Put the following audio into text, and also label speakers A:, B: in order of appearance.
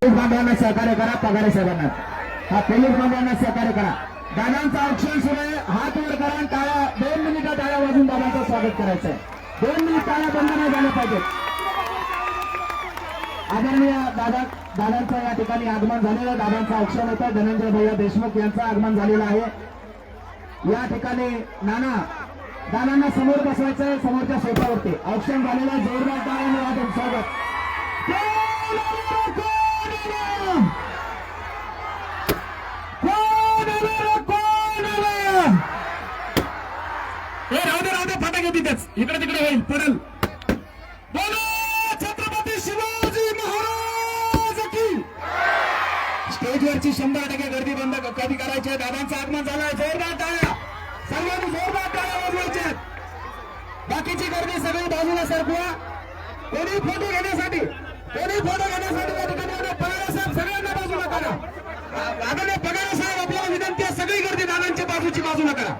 A: Police बांधवांना सहकार्य करा. पगारे साहेबांना हा पोलीस बांधवांना सहकार्य करा. दादांचा औक्षण सुरू आहे. हात वर करा आणि टाळ्या 2 मिनिटं टाळ्या वाजून दादांचं स्वागत करायचं आहे. 2 मिनिट टाळ्या बंद नाही झाल्या पाहिजेत. आदरणीय दादांचं या ठिकाणी आगमन झालेलं. दादांचं औक्षण होतं. धनंजय भैया देशमुख यांचं आगमन झालेलं आहे. या ठिकाणी दादांना समोर बसवायचंय. समोरच्या सोफ्यावरती औक्षण झालेलं. जोरदार टाळ्याने वाजून स्वागत. राहू दे फटाके तिथेच. इकडे तिकडे होईल पडेल. बोलो छत्रपती शिवाजी महाराज की. स्टेजवरची 100% गर्दी बंद कधी करायची. दादांचं आगमन झालंय. जोरदार टाळ्या. सर्वांनी जोरदार टाळ्या वाजवायच्या. बाकीची गर्दी सगळी बाजूला सरकवा. कोणी फोटो घेण्यासाठी त्या ठिकाणी पगारे साहेब सगळ्यांना बाजूला करा. आदरणीय पगारे साहेब आपल्याला विनंती आहे. सगळी गर्दी दादांच्या बाजूची बाजूला करा.